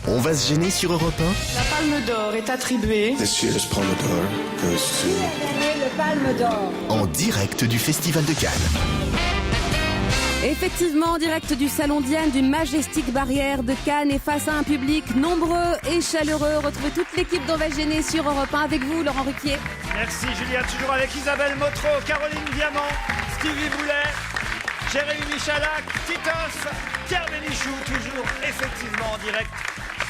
On va se gêner sur Europe 1. La Palme d'Or est attribuée. This year's Palme d'Or goes to... Le Palme d'Or. En direct du Festival de Cannes. Effectivement, en direct du Salon Diane du Majestic Barrière de Cannes et face à un public nombreux et chaleureux. Retrouvez toute l'équipe d'On va se gêner sur Europe 1 avec vous, Laurent Ruquier. Merci Julia, toujours avec Isabelle Motro, Caroline Diamant, Stevie Boulet, Jérémy Michalak, Titoff, Pierre Bénichou, toujours effectivement en direct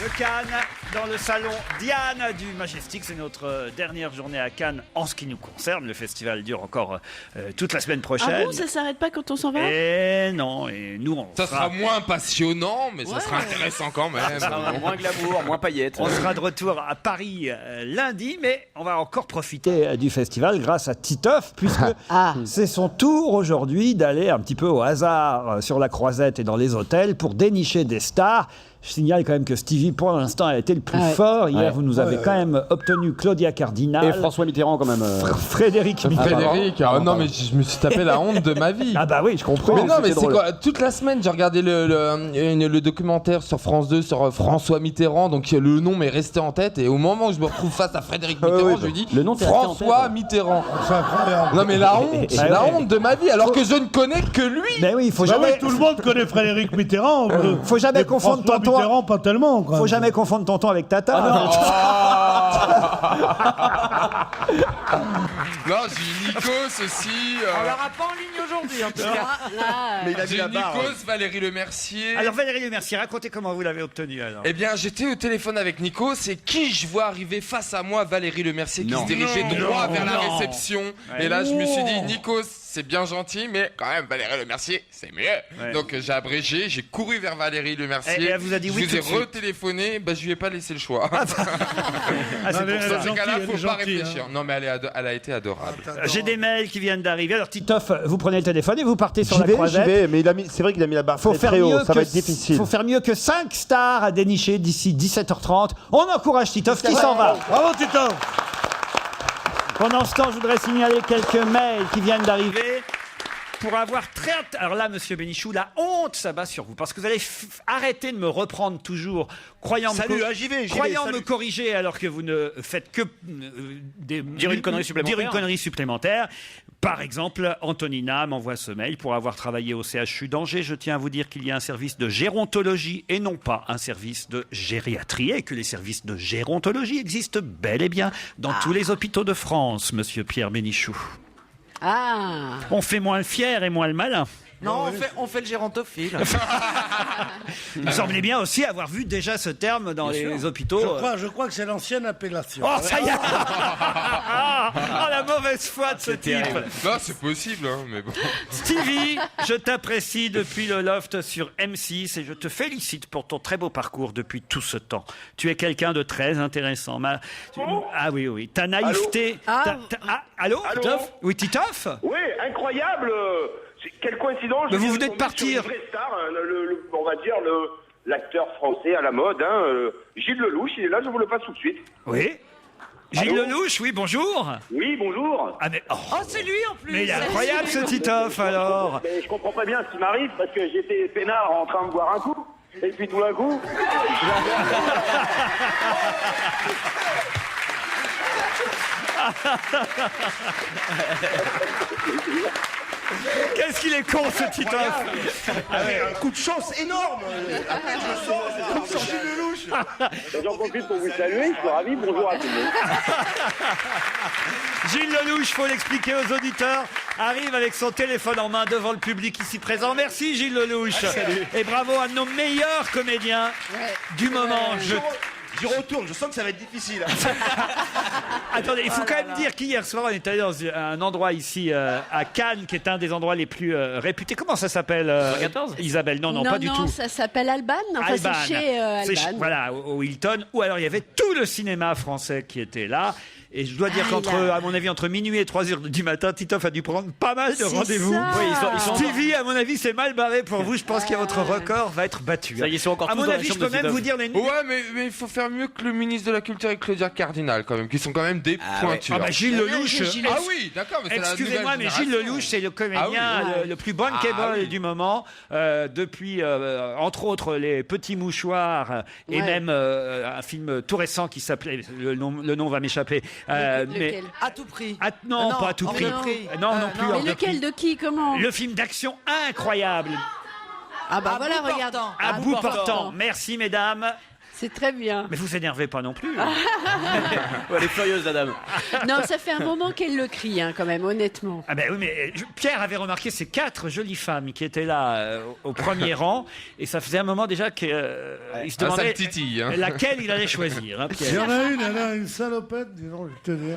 de Cannes, dans le salon Diane du Majestic. C'est notre dernière journée à Cannes en ce qui nous concerne. Le festival dure encore toute la semaine prochaine. Ah bon, ça s'arrête pas quand on s'en va? Et non, et nous on Ça sera moins passionnant, mais ça sera intéressant quand même. Moins glamour, moins paillettes. On sera de retour à Paris lundi, mais on va encore profiter du festival grâce à Titoff, puisque c'est son tour aujourd'hui d'aller un petit peu au hasard sur la Croisette et dans les hôtels pour dénicher des stars. Je signale quand même que Stevie, pour l'instant, a été le plus fort. Hier, vous nous avez quand même obtenu Claudia Cardinal. Et François Mitterrand quand même. Frédéric Mitterrand. Frédéric, non mais je me suis tapé la honte de ma vie. Ah bah oui, je comprends. Mais non, mais c'est drôle. quoi? Toute la semaine, j'ai regardé le documentaire sur France 2 sur François Mitterrand, donc le nom m'est resté en tête. Et au moment où je me retrouve face à Frédéric Mitterrand, je lui dis le nom t'est resté en François tête. Mitterrand. C'est incroyable. Non mais la honte, Bah la ouais. honte de ma vie, alors que je ne connais que lui. Mais oui, il faut Bah jamais. oui, tout le monde connaît Frédéric Mitterrand. Faut jamais Mais confondre François tonton. Mitterrand, pas tellement. Quoi. Faut jamais confondre tonton avec tata. Non, j'ai eu Nikos aussi. On l'aura pas en ligne aujourd'hui en tout cas. Là, J'ai eu Nikos, Valérie Lemercier. Alors Valérie Lemercier, racontez comment vous l'avez obtenu alors. Eh bien, j'étais au téléphone avec Nikos et qui je vois arriver face à moi, Valérie Lemercier, qui se dirigeait droit vers la réception. Et là, je me suis dit, Nikos, c'est bien gentil, mais quand même, Valérie Lemercier, c'est mieux. Ouais. Donc, j'ai abrégé, j'ai couru vers Valérie Lemercier. Et elle vous a dit oui je tout vous ai de suite. retéléphoné, bah, je lui ai pas laissé le choix. Ah, c'est Non, mais pour elle ça. est Dans ces gentille, cas-là, elle est faut pas gentille, réfléchir. Non, mais elle a été adorable. J'ai des mails qui viennent d'arriver. Alors Titoff, vous prenez le téléphone et vous partez sur la J'y Croisette. vais, mais c'est vrai qu'il a mis la barre Faut très, faire très haut, mieux ça que va être difficile. Faut faire mieux que 5 stars à dénicher d'ici 17h30. On encourage Titoff qui s'en va. Bravo, Tito. Pendant ce temps, je voudrais signaler quelques mails qui viennent d'arriver. Pour avoir Alors là, monsieur Bénichou, la honte s'abat sur vous. Parce que vous allez arrêter de me reprendre toujours, croyant me corriger alors que vous ne faites que Dire une connerie supplémentaire. Par exemple, Antonina m'envoie ce mail. Pour avoir travaillé au CHU d'Angers, je tiens à vous dire qu'il y a un service de gérontologie et non pas un service de gériatrie. Et que les services de gérontologie existent bel et bien dans tous les hôpitaux de France, monsieur Pierre Bénichou. On fait moins le fier et moins le malin. Non, on fait le gérontophile. Il me semblait bien aussi avoir vu déjà ce terme dans les hôpitaux. Je crois que c'est l'ancienne appellation. Oh, ça y est. La mauvaise foi de ce type. Non, c'est possible, hein, mais bon. Stevie, je t'apprécie depuis le loft sur M6 et je te félicite pour ton très beau parcours depuis tout ce temps. Tu es quelqu'un de très intéressant. Ah oui. Ta naïveté... Allô Titoff? Oui, Titoff? Oui, incroyable. Quelle coïncidence. Mais vous venez de partir. Sur une vraie star, on va dire l'acteur français à la mode, Gilles Lelouch, il est là, je vous le passe tout de suite. Oui. Gilles Lelouch, oui, bonjour. Oui, bonjour. Ah mais c'est lui en plus. Mais il est incroyable ce Titoff alors. Mais je comprends pas bien ce qui m'arrive parce que j'étais peinard en train de boire un coup. Et puis tout d'un coup... Qu'est-ce qu'il est con ce Titoff. Un coup de chance énorme. Après, je le sens, comme sur Gilles Lelouch. J'en profite pour vous saluer, je suis ravi, bonjour à tout le monde. Gilles Lelouch, faut l'expliquer aux auditeurs, arrive avec son téléphone en main devant le public ici présent. Merci Gilles Lelouch. Et bravo à nos meilleurs comédiens du moment. J'y retourne, je sens que ça va être difficile. Attendez, il faut quand même dire qu'hier soir, on est allé dans un endroit ici à Cannes, qui est un des endroits les plus réputés. Comment ça s'appelle 14 Isabelle, non, pas du tout. Non, ça s'appelle Alban. Enfin, c'est chez Alban. Voilà, au Hilton. Ou alors il y avait tout le cinéma français qui était là. Et je dois dire à mon avis, entre minuit et 3h du matin, Titoff a dû prendre pas mal de C'est rendez-vous. ça. Oui, ils sont Stevie, à mon avis, c'est mal barré pour vous. Je pense que votre record va être battu. Ça y est, ils sont encore À tous mon dans la avis, je chambre peux de même Titoff. vous dire les Ouais, mais il faut faire mieux que le ministre de la Culture et Claudia Cardinal, quand même, qui sont quand même des pointures. Ah bah Gilles Lelouch. Ah oui, d'accord, mais c'est la Excusez-moi, nouvelle mais Gilles génération. Lelouch, c'est le comédien Ah oui. le plus bankable Ah oui. du moment. Depuis, entre autres, Les Petits Mouchoirs et même un film tout récent qui s'appelait, le nom va m'échapper. Lequel À tout prix. Non, pas à tout hors prix. de prix. Non plus. hors Mais de lequel, prix. de qui, comment? Le film d'action incroyable. Ah bah À voilà, bout regarde. portant. À bout portant. Merci, mesdames. C'est très bien. Mais vous énervez pas non plus. Ouais, elle est furieuse, la dame. Non, ça fait un moment qu'elle le crie, hein, quand même, honnêtement. Ah ben oui, mais Pierre avait remarqué ces 4 jolies femmes qui étaient là au premier rang, et ça faisait un moment déjà qu'il se Ah, ça demandait le titille, hein. laquelle il allait choisir. Hein, Il y Pierre. en a une, elle a une salopette, dis donc, je te dis.